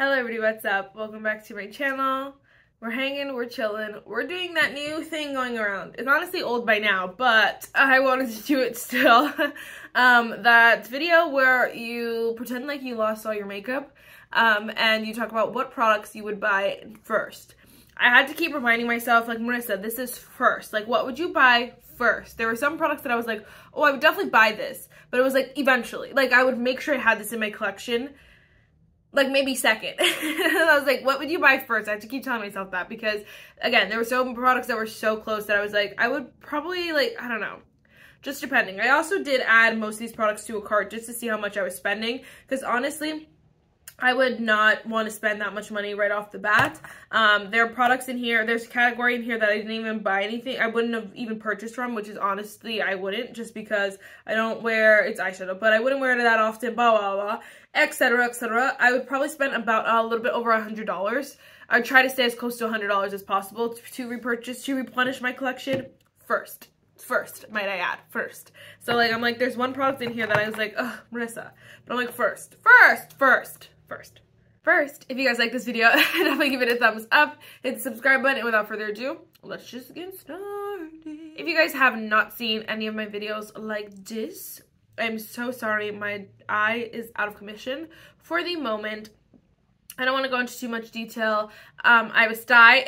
Hello everybody, what's up? Welcome back to my channel. We're hanging, we're chilling, we're doing that new thing going around. It's honestly old by now, but I wanted to do it still. That video where you pretend like you lost all your makeup and you talk about what products you would buy first. I had to keep reminding myself, like, Marissa, this is first. Like, what would you buy first? There were some products that I was like, oh, I would definitely buy this, but it was like eventually. Like, I would make sure I had this in my collection, like maybe second. I was like, what would you buy first? I have to keep telling myself that because, again, there were so many products that were so close that I was like, I would probably, like, I don't know, just depending. I also did add most of these products to a cart just to see how much I was spending because honestly, I would not want to spend that much money right off the bat. There are products in here, there's a category in here that I didn't even buy anything. I wouldn't have even purchased from, which is honestly, I wouldn't, just because I don't wear, it's eyeshadow, but I wouldn't wear it that often, blah, blah, blah, etc., etc. I would probably spend about a little bit over $100. I'd try to stay as close to $100 as possible to replenish my collection first, might I add, first. So, like, I'm like, there's one product in here that I was like, ugh, Marissa, but I'm like, first, if you guys like this video, definitely give it a thumbs up, hit the subscribe button, and without further ado, let's just get started. If you guys have not seen any of my videos like this, I'm so sorry, my eye is out of commission for the moment. I don't want to go into too much detail. I have a sty.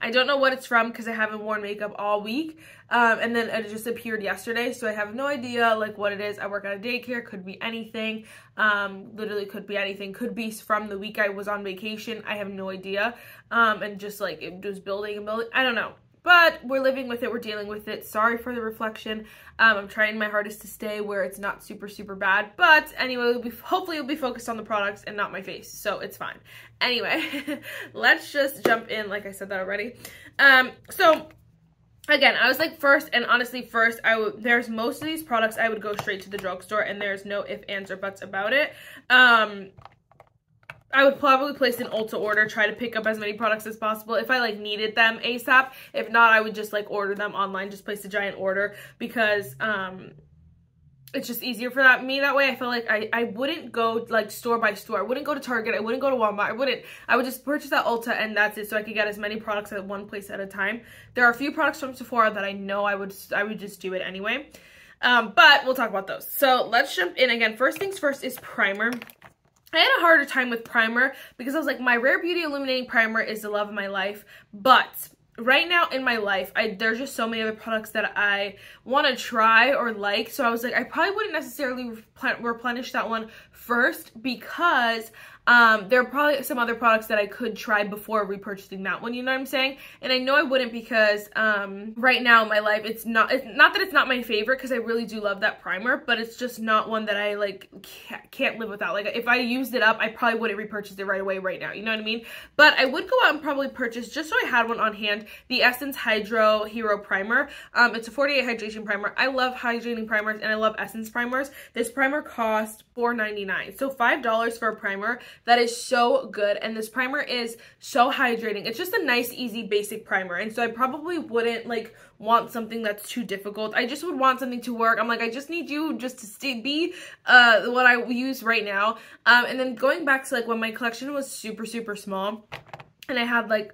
I don't know what it's from because I haven't worn makeup all week. And then it just appeared yesterday, so I have no idea like what it is. I work at a daycare, could be anything. Literally could be anything. Could be from the week I was on vacation. I have no idea. And just like it was building and building. I don't know. But we're living with it, we're dealing with it. Sorry for the reflection. I'm trying my hardest to stay where it's not super, super bad. But anyway, hopefully it'll be focused on the products and not my face, so it's fine. Anyway, let's just jump in, like I said that already. So again, I was like first, and honestly first, there's most of these products I would go straight to the drugstore, and there's no ifs, ands, or buts about it. I would probably place an Ulta order, try to pick up as many products as possible if I like needed them ASAP. If not, I would just like order them online, just place a giant order because it's just easier for me that way. I feel like I wouldn't go like store by store. I wouldn't go to Target. I wouldn't go to Walmart. I would just purchase at Ulta and that's it, so I could get as many products at one place at a time. There are a few products from Sephora that I know I would just do it anyway. But we'll talk about those. So let's jump in again. First things first is primer. I had a harder time with primer because I was like, my Rare Beauty Illuminating Primer is the love of my life, but right now in my life, there's just so many other products that I want to try or like, so I was like, I probably wouldn't necessarily replenish that one first because there are probably some other products that I could try before repurchasing that one, you know what I'm saying? And I know I wouldn't because right now in my life, it's not that it's not my favorite because I really do love that primer, but it's just not one that I like can't live without. Like if I used it up, I probably wouldn't repurchase it right away right now, you know what I mean? But I would go out and probably purchase, just so I had one on hand, the Essence Hydro Hero Primer. It's a 48 hydration primer. I love hydrating primers and I love Essence primers. This primer cost $4.99, so $5 for a primer. That is so good, and this primer is so hydrating. It's just a nice, easy, basic primer, and so I probably wouldn't like want something that's too difficult. I just would want something to work. I'm like, I just need you just to be what I use right now. And then going back to like when my collection was super, super small, and I had like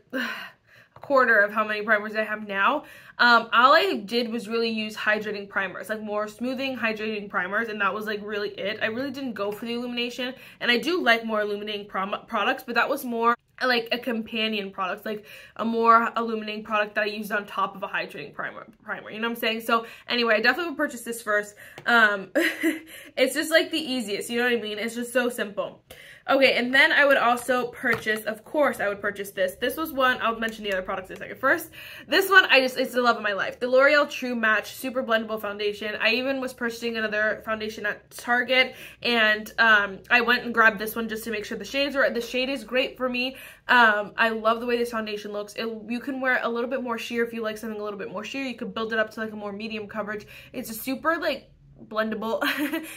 quarter of how many primers I have now, all I did was really use hydrating primers, like more smoothing hydrating primers, and that was like really it. I really didn't go for the illumination, and I do like more illuminating products, but that was more like a companion product, like a more illuminating product that I used on top of a hydrating primer, you know what I'm saying? So anyway, I definitely would purchase this first. It's just like the easiest, you know what I mean? It's just so simple. Okay, and then I would also purchase, of course, I would purchase this. This was one, I'll mention the other products in a second. First, this one, it's the love of my life. The L'Oreal True Match Super-Blendable Foundation. I even was purchasing another foundation at Target, and I went and grabbed this one just to make sure the shade is great for me. I love the way this foundation looks. You can wear a little bit more sheer if you like something a little bit more sheer. You could build it up to like a more medium coverage. It's a super like blendable,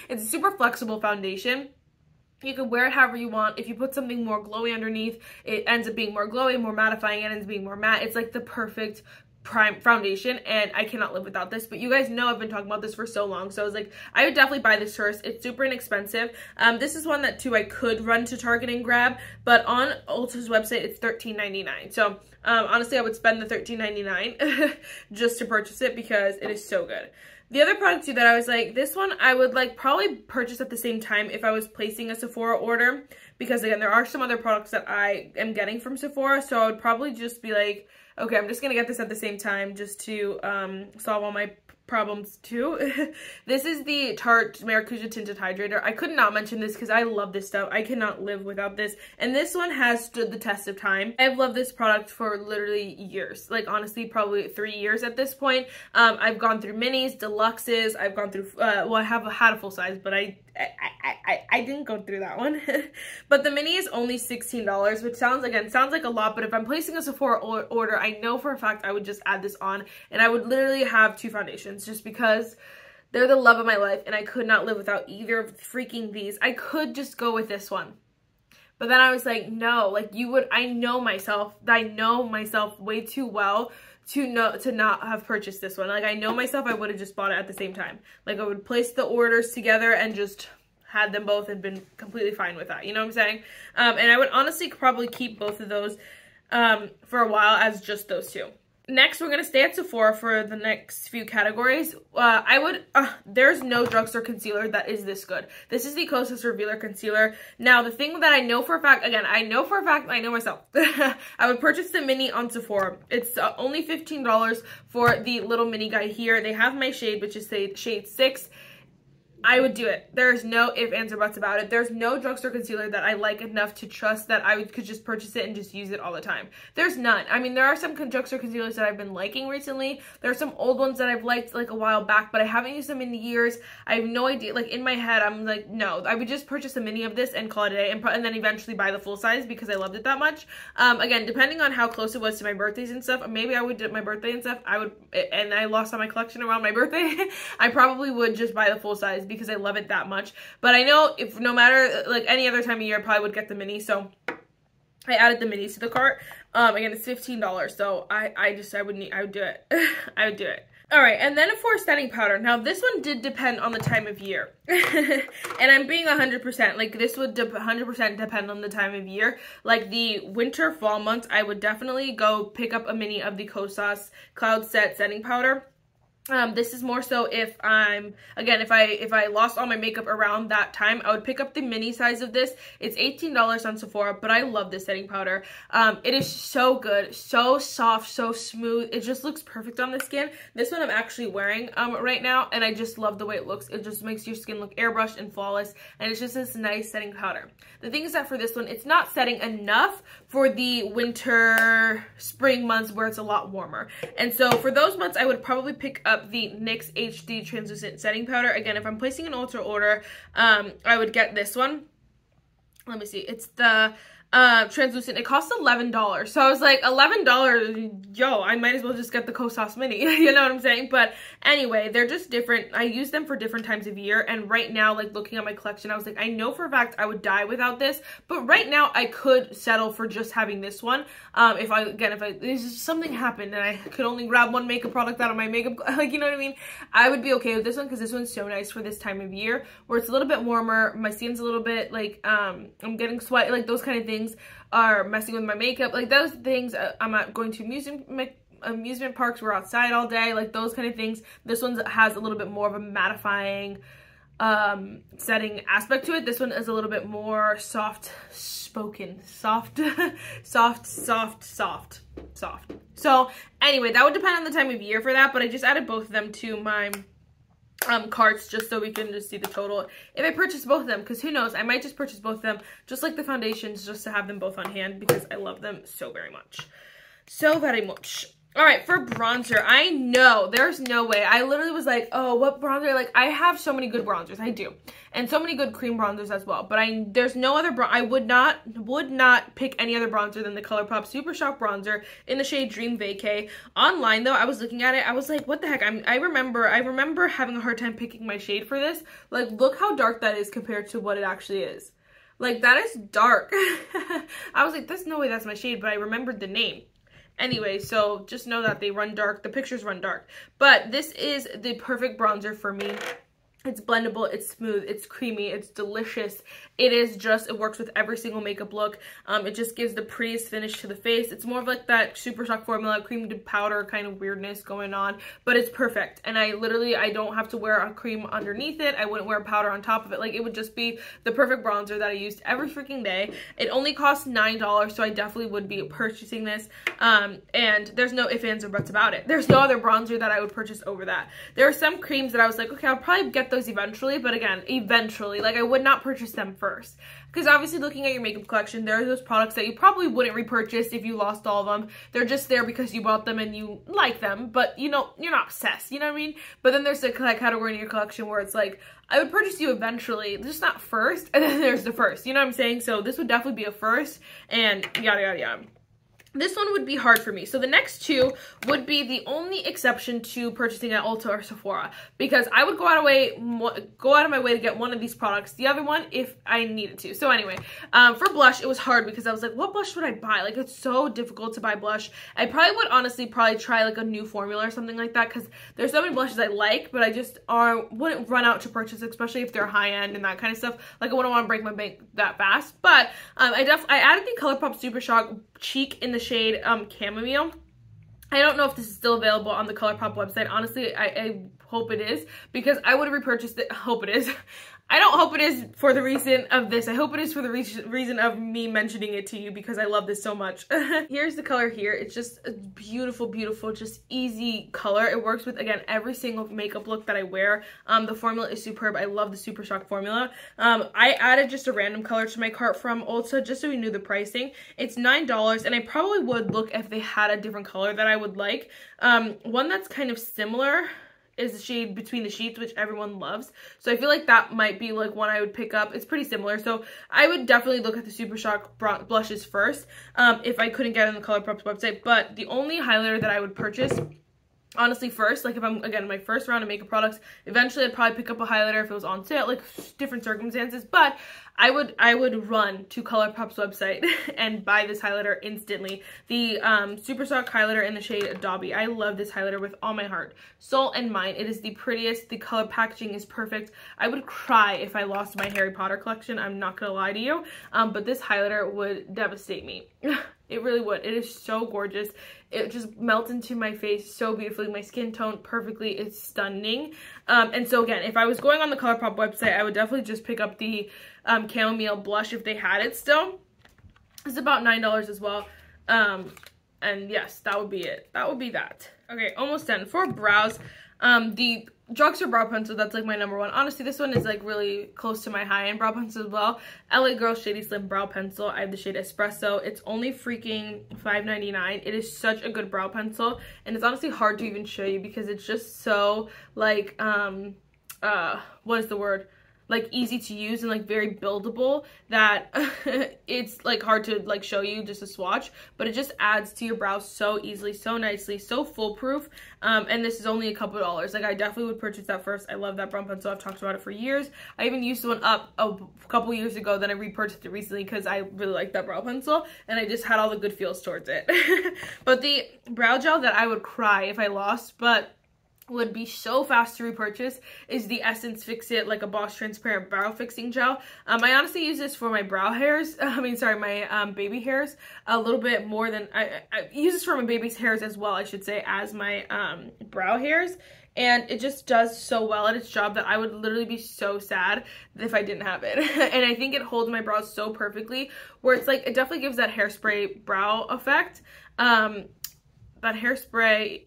it's a super flexible foundation. You can wear it however you want. If you put something more glowy underneath, it ends up being more glowy, more mattifying, and ends up being more matte. It's like the perfect prime foundation, and I cannot live without this. But you guys know I've been talking about this for so long, so I was like, I would definitely buy this first. It's super inexpensive. This is one that too I could run to Target and grab, but on Ulta's website it's $13.99. So honestly, I would spend the $13.99 just to purchase it because it is so good. The other product too that I was like, this one I would like probably purchase at the same time if I was placing a Sephora order, because again, there are some other products that I am getting from Sephora, so I would probably just be like, okay, I'm just gonna get this at the same time just to solve all my problems too. This is the Tarte Maracuja Tinted Hydrator. I could not mention this because I love this stuff. I cannot live without this. And this one has stood the test of time. I've loved this product for literally years. Like honestly, probably 3 years at this point. I've gone through minis, deluxes. I've gone through, well, I have had a full size, but I didn't go through that one. But the mini is only $16, which sounds like a lot, but if I'm placing a Sephora order, I know for a fact I would just add this on, and I would literally have 2 foundations just because they're the love of my life, and I could not live without either of freaking these. I could just go with this one. But then I was like, no, like I know myself way too well to not have purchased this one. Like I know myself, I would have just bought it at the same time. Like I would place the orders together and just had them both and been completely fine with that. You know what I'm saying? And I would honestly probably keep both of those for a while as just those 2. Next, we're going to stay at Sephora for the next few categories. There's no drugstore concealer that is this good. This is the Kosas Revealer Concealer. Now, the thing that I know for a fact, again, I know myself. I would purchase the mini on Sephora. It's only $15 for the little mini guy here. They have my shade, which is shade 6. I would do it. There's no ifs, ands, or buts about it. There's no drugstore concealer that I like enough to trust that I could just purchase it and just use it all the time. There's none. I mean, there are some drugstore concealers that I've been liking recently. There are some old ones that I've liked like a while back, but I haven't used them in years. I have no idea. Like in my head, I'm like, no. I would just purchase a mini of this and call it a day, and then eventually buy the full size because I loved it that much. Again, depending on how close it was to my birthdays and stuff, maybe I would do my birthday and stuff. And I lost all my collection around my birthday. I probably would just buy the full size because I love it that much. But I know if no matter like any other time of year, I probably would get the mini, so I added the minis to the cart. Again, it's $15, so I would do it. I would do it. All right, and then for setting powder. Now, this one did depend on the time of year. And I'm being 100%. Like, this would 100% depend on the time of year. Like, the winter, fall months, I would definitely go pick up a mini of the Kosas Cloud Set Setting Powder. This is more so if if I lost all my makeup around that time, I would pick up the mini size of this. It's $18 on Sephora, but I love this setting powder. It is so good, so soft, so smooth. It just looks perfect on the skin. This one I'm actually wearing right now, and I just love the way it looks. It just makes your skin look airbrushed and flawless, and it's just this nice setting powder. The thing is that for this one, it's not setting enough for the winter, spring months where it's a lot warmer. And so for those months, I would probably pick up the NYX HD Translucent Setting Powder. Again, if I'm placing an Ulta order, I would get this one. Let me see. It's the translucent. It costs $11. So I was like, $11, yo, I might as well just get the Kosas mini. You know what I'm saying? But anyway, they're just different. I use them for different times of year. And right now, like looking at my collection, I was like, I know for a fact I would die without this. But right now, I could settle for just having this one. If something happened and I could only grab one makeup product out of my makeup, like, you know what I mean? I would be okay with this one because this one's so nice for this time of year where it's a little bit warmer. My skin's a little bit like, I'm getting sweaty, like those kind of things are messing with my makeup. Like those things, I'm not going to amusement parks, we're outside all day, like those kind of things. This one has a little bit more of a mattifying setting aspect to it. This one is a little bit more soft spoken, soft. So anyway, that would depend on the time of year for that, but I just added both of them to my carts just so we can just see the total if I purchase both of them, because who knows, I might just purchase both of them just like the foundations, just to have them both on hand because I love them so very much. All right, for bronzer, I know there's no way. I literally was like, oh, what bronzer? Like, I have so many good bronzers. I do. And so many good cream bronzers as well. But there's no other I would not pick any other bronzer than the Colourpop Super Shock Bronzer in the shade Dream Vacay. Online, though, I was looking at it. I was like, what the heck? I remember having a hard time picking my shade for this. Like, look how dark that is compared to what it actually is. Like, that is dark. I was like, there's no way that's my shade, but I remembered the name. Anyway, so just know that they run dark. The pictures run dark. But this is the perfect bronzer for me. It's blendable, it's smooth, it's creamy, it's delicious. It works with every single makeup look. It just gives the prettiest finish to the face. It's more of like that Super Shock formula, cream to powder kind of weirdness going on, but it's perfect. And I don't have to wear a cream underneath it. I wouldn't wear powder on top of it. Like, it would just be the perfect bronzer that I used every freaking day. It only costs $9, so I definitely would be purchasing this. And there's no ifs, ands, or buts about it. There's no other bronzer that I would purchase over that. There are some creams that I was like, okay, I'll probably get those eventually, but again, eventually, like, I would not purchase them first, because obviously looking at your makeup collection, there are those products that you probably wouldn't repurchase if you lost all of them. They're just there because you bought them and you like them, but you know, you're not obsessed, you know what I mean? But then there's the category in your collection where it's like, I would purchase you eventually, just not first, and then there's the first, you know what I'm saying? So this would definitely be a first, and yada yada yada. This one would be hard for me. So the next two would be the only exception to purchasing at Ulta or Sephora, because I would go out of my way to get one of these products, the other one if I needed to. So anyway, for blush, it was hard because I was like, what blush would I buy? Like, it's so difficult to buy blush. I probably would honestly try like a new formula or something like that, because there's so many blushes I like, but I just wouldn't run out to purchase, especially if they're high end and that kind of stuff. Like, I wouldn't want to break my bank that fast. But I added the Colourpop Super Shock Cheek in the shade Chamomile. I don't know if this is still available on the Colourpop website. Honestly, I hope it is, because I would have repurchased it. Hope it is. I don't hope it is for the reason of this. I hope it is for the reason of me mentioning it to you, because I love this so much. Here's the color here. It's just a beautiful, beautiful, just easy color. It works with, again, every single makeup look that I wear. The formula is superb. I love the Super Shock formula. I added just a random color to my cart from Ulta just so we knew the pricing. It's $9, and I probably would look if they had a different color that I would like. One that's kind of similar is the shade Between the Sheets, which everyone loves. So I feel like that might be like one I would pick up. It's pretty similar. So I would definitely look at the Super Shock blushes first if I couldn't get it on the Colourpop's website. But the only highlighter that I would purchase, honestly, first, like if I'm, again, my first round of makeup products, eventually I'd probably pick up a highlighter if it was on sale, like different circumstances, but I would run to Colourpop's website and buy this highlighter instantly. The Super Shock highlighter in the shade Dobby. I love this highlighter with all my heart, soul, and mind. It is the prettiest. The color packaging is perfect. I would cry if I lost my Harry Potter collection. I'm not gonna lie to you, but this highlighter would devastate me. It really would. It is so gorgeous. It just melts into my face so beautifully. My skin tone perfectly. It's stunning. And so again, if I was going on the Colourpop website, I would definitely just pick up the Chamomile blush if they had it still. It's about $9 as well. And yes, that would be it. That would be that. Okay, almost done. For brows, the Drugstore brow pencil, that's like my number one. Honestly, this one is like really close to my high-end brow pencil as well. LA Girl Shady Slim Brow Pencil. I have the shade Espresso. It's only freaking $5.99. It is such a good brow pencil, and it's honestly hard to even show you because it's just so like what is the word? Like easy to use and like very buildable that it's like hard to like show you just a swatch, but it just adds to your brows so easily, so nicely, so foolproof. And this is only a couple dollars. Like, I definitely would purchase that first. I love that brow pencil. I've talked about it for years. I even used one up a couple years ago, then I repurchased it recently because I really like that brow pencil and I just had all the good feels towards it. But the brow gel that I would cry if I lost, but would be so fast to repurchase, is the Essence Fix It Like a Boss Transparent Brow Fixing Gel. I honestly use this for my brow hairs. My baby hairs a little bit more than I use this for my baby's hairs as well, I should say, as my brow hairs. And it just does so well at its job that I would literally be so sad if I didn't have it. And I think it holds my brows so perfectly, where it's like, it definitely gives that hairspray brow effect. That hairspray,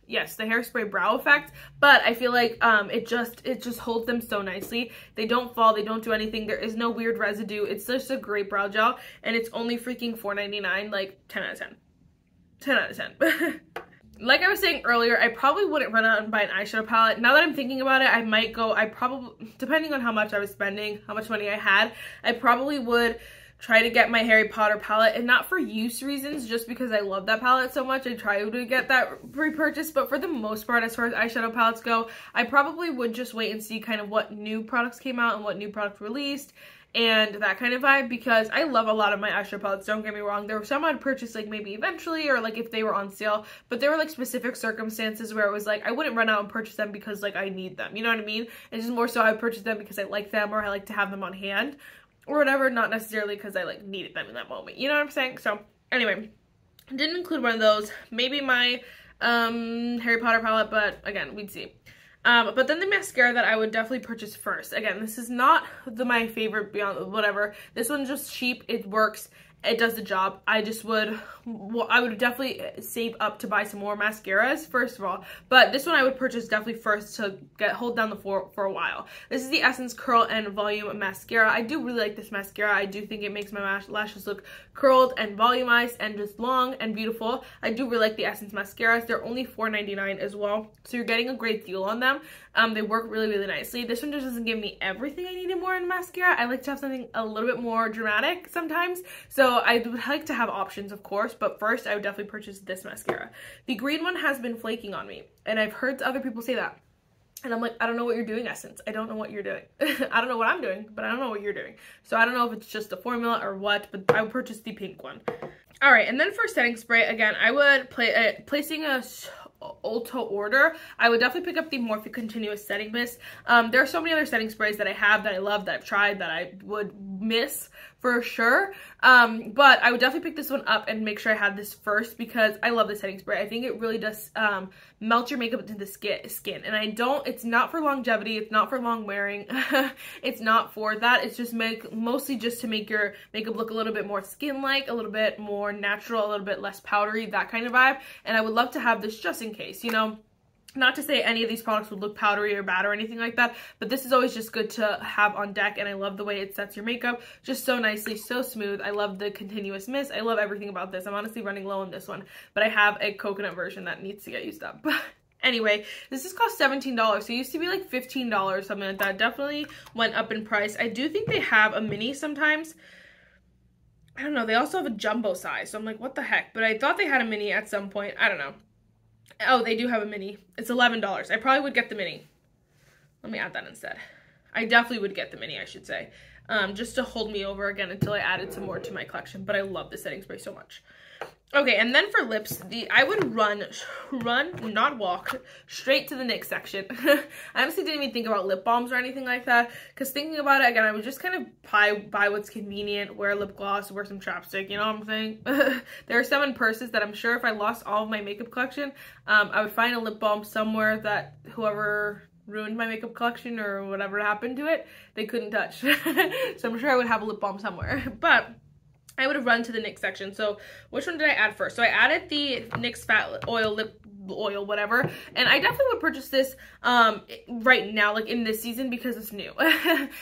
yes, the hairspray brow effect, but I feel like it just holds them so nicely. They don't fall, they don't do anything, there is no weird residue. It's just a great brow gel, and it's only freaking $4.99, like 10 out of 10. 10 out of 10. Like I was saying earlier, I probably wouldn't run out and buy an eyeshadow palette. Now that I'm thinking about it, I might go, depending on how much I was spending, how much money I had, I probably would try to get my Harry Potter palette, and not for use reasons, just because I love that palette so much. I try to get that repurchased, but for the most part, as far as eyeshadow palettes go, I probably would just wait and see kind of what new products came out and what new products released, and that kind of vibe, because I love a lot of my eyeshadow palettes, don't get me wrong. There were some I'd purchase like maybe eventually, or like if they were on sale, but there were like specific circumstances where it was like I wouldn't run out and purchase them because like I need them, you know what I mean? It's just more so I purchase them because I like them, or I like to have them on hand or whatever, not necessarily because I like needed them in that moment, you know what I'm saying? So anyway, didn't include one of those. Maybe my Harry Potter palette, but again, we'd see. But then the mascara that I would definitely purchase first. Again, this is not my favorite beyond whatever. This one's just cheap. It works. It does the job. I would definitely save up to buy some more mascaras, first of all. But this one I would purchase definitely first to hold down the fort for a while. This is the Essence Curl and Volume Mascara. I do really like this mascara. I do think it makes my lashes look curled and volumized and just long and beautiful. I do really like the Essence mascaras. They're only $4.99 as well, so you're getting a great deal on them. They work really, really nicely. This one just doesn't give me everything I needed more in mascara. I like to have something a little bit more dramatic sometimes, so I would like to have options, of course, but first I would definitely purchase this mascara. The green one has been flaking on me, and I've heard other people say that. And I'm like, I don't know what you're doing, Essence. I don't know what you're doing. I don't know what I'm doing, but I don't know what you're doing. So I don't know if it's just a formula or what, but I would purchase the pink one. All right, and then for setting spray, again, I would placing a Ulta order, I would definitely pick up the Morphe Continuous Setting Mist. There are so many other setting sprays that I have, that I love, that I've tried, that I would miss for sure. But I would definitely pick this one up and make sure I had this first, because I love the setting spray. I think it really does melt your makeup into the skin. And it's not for longevity, it's not for long wearing, it's not for that. It's just mostly just to make your makeup look a little bit more skin-like, a little bit more natural, a little bit less powdery, that kind of vibe. And I would love to have this just in case, you know. Not to say any of these products would look powdery or bad or anything like that, but this is always just good to have on deck, and I love the way it sets your makeup just so nicely, so smooth. I love the continuous mist. I love everything about this. I'm honestly running low on this one, but I have a coconut version that needs to get used up. Anyway, this is cost $17, so it used to be like $15, something like that. Definitely went up in price. I do think they have a mini sometimes. I don't know. They also have a jumbo size, so I'm like, what the heck? But I thought they had a mini at some point. I don't know. Oh, they do have a mini. It's $11. I probably would get the mini. Let me add that instead. I definitely would get the mini, I should say. Just to hold me over again until I added some more to my collection. But I love the setting spray so much. Okay, and then for lips, I would run, not walk, straight to the NYX section. I honestly didn't even think about lip balms or anything like that, because thinking about it, again, I would just kind of buy what's convenient, wear lip gloss, wear some chapstick, you know what I'm saying? There are some in purses that I'm sure if I lost all of my makeup collection, I would find a lip balm somewhere that whoever ruined my makeup collection or whatever happened to it, they couldn't touch. So I'm sure I would have a lip balm somewhere, but I would have run to the NYX section. So which one did I add first? So I added the NYX Fat Oil Lip Oil, whatever, and I definitely would purchase this right now, like in this season, because it's new.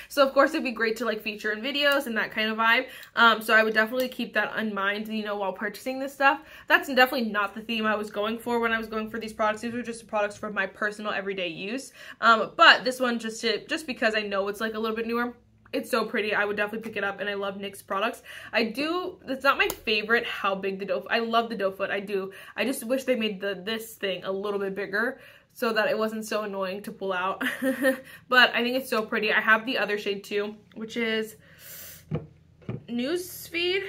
So of course it'd be great to like feature in videos and that kind of vibe. So I would definitely keep that in mind, you know, while purchasing this stuff. That's definitely not the theme I was going for when I was going for these products. These were just products for my personal everyday use. But this one just because I know it's like a little bit newer. It's so pretty. I would definitely pick it up, and I love NYX products. It's not my favorite how big the doe foot. I love the doe foot. I do. I just wish they made this thing a little bit bigger so that it wasn't so annoying to pull out. But I think it's so pretty. I have the other shade too, which is Newsfeed.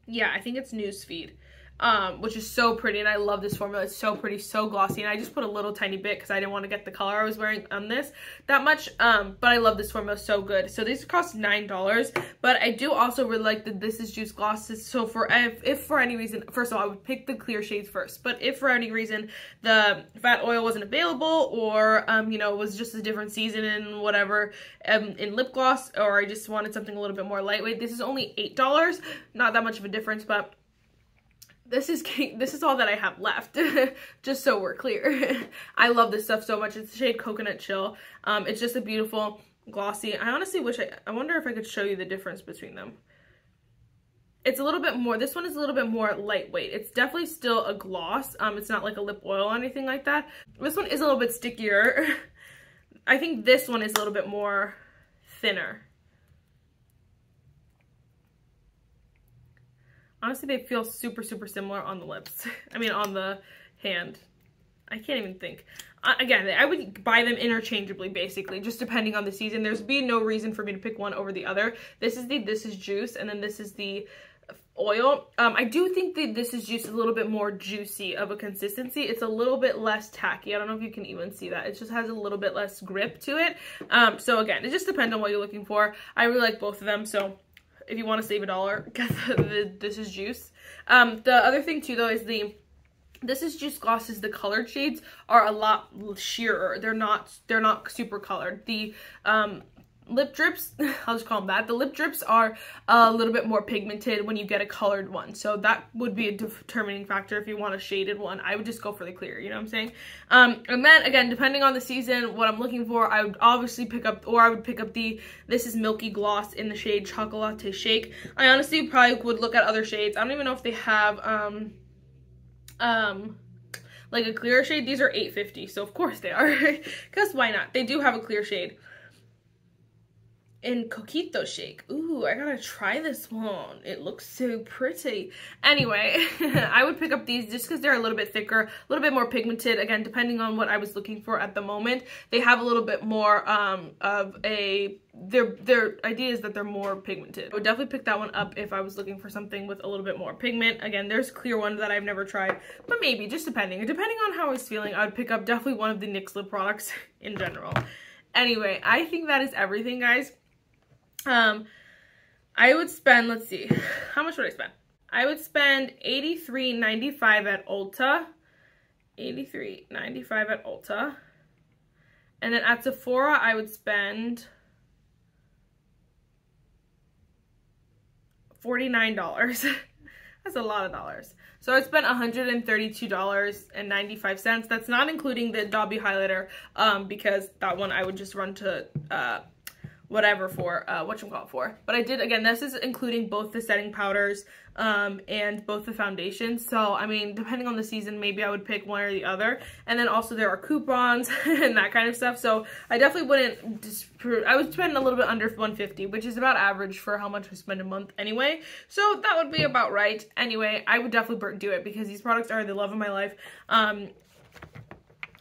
Yeah, I think it's Newsfeed. Which is so pretty, and I love this formula. It's so pretty, so glossy, and I just put a little tiny bit because I didn't want to get the color I was wearing on this that much, but I love this formula, so good. So these cost $9, but I do also really like the This Is Juice glosses. So if for any reason, first of all, I would pick the clear shades first, but if for any reason the fat oil wasn't available, or you know, it was just a different season and whatever, in lip gloss, or I just wanted something a little bit more lightweight, this is only $8. Not that much of a difference, but this is all that I have left, just so we're clear. I love this stuff so much. It's the shade Coconut Chill. It's just a beautiful glossy. I honestly wish I wonder if I could show you the difference between them. It's a little bit more, this one is a little bit more lightweight. It's definitely still a gloss. It's not like a lip oil or anything like that. This one is a little bit stickier. I think this one is a little bit more thinner. Honestly, they feel super, super similar on the lips. I mean, on the hand. I can't even think. Again, I would buy them interchangeably, basically, just depending on the season. There's be no reason for me to pick one over the other. This is Juice, and then this is the oil. I do think that This is Juice is a little bit more juicy of a consistency. It's a little bit less tacky. I don't know if you can even see that. It just has a little bit less grip to it. So again, it just depends on what you're looking for. I really like both of them, so if you want to save $1, get This is Juice. The other thing too, though, is This is Juice glosses. The colored shades are a lot sheerer. They're not super colored. The lip drips, I'll just call them that. The lip drips are a little bit more pigmented when you get a colored one. So that would be a determining factor if you want a shaded one. I would just go for the clear, you know what I'm saying? And then again, depending on the season, what I'm looking for, I would obviously pick up This is Milky Gloss in the shade Chocolate Shake. I honestly probably would look at other shades. I don't even know if they have, like a clear shade. These are $8.50, so of course they are, because why not? They do have a clear shade in Coquito Shake. Ooh, I gotta try this one. It looks so pretty. Anyway, I would pick up these just because they're a little bit thicker, a little bit more pigmented. Again, depending on what I was looking for at the moment, they have a little bit more their idea is that they're more pigmented. I would definitely pick that one up if I was looking for something with a little bit more pigment. Again, there's a clear one that I've never tried, but maybe, just depending on how I was feeling, I would pick up definitely one of the NYX lip products in general. Anyway, I think that is everything, guys. I would spend, let's see, how much would I spend? I would spend $83.95 at Ulta. $83.95 at Ulta. And then at Sephora, I would spend $49. That's a lot of dollars. So I spent $132.95. That's not including the Dobby highlighter, because that one I would just run to whatever for whatchamacallit for. But I did, again, this is including both the setting powders and both the foundations. So I mean, depending on the season, maybe I would pick one or the other. And then also there are coupons and that kind of stuff. So I definitely wouldn't I would spend a little bit under $150, which is about average for how much I spend a month anyway. So that would be about right. Anyway, I would definitely do it because these products are the love of my life.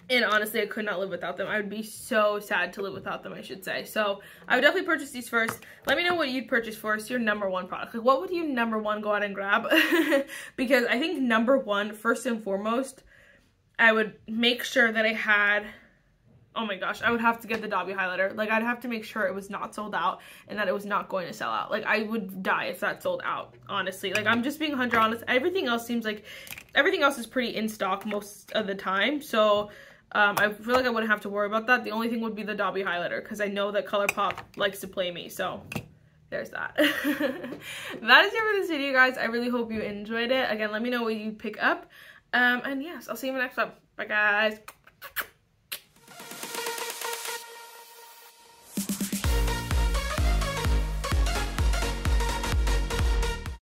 And honestly, I could not live without them. I would be so sad to live without them, I should say. So I would definitely purchase these first. Let me know what you'd purchase first, your #1 product. Like, what would you #1 go out and grab? Because I think #1, first and foremost, I would make sure that I had, oh my gosh, I would have to get the Dobby highlighter. Like, I'd have to make sure it was not sold out and that it was not going to sell out. Like, I would die if that sold out, honestly. Like, I'm just being 100% honest. Everything else seems like, everything else is pretty in stock most of the time. So I feel like I wouldn't have to worry about that. The only thing would be the Dobby highlighter, because I know that Colourpop likes to play me. So there's that. That is it for this video, guys. I really hope you enjoyed it. Again, let me know what you pick up. And yes, I'll see you in the next one. Bye, guys.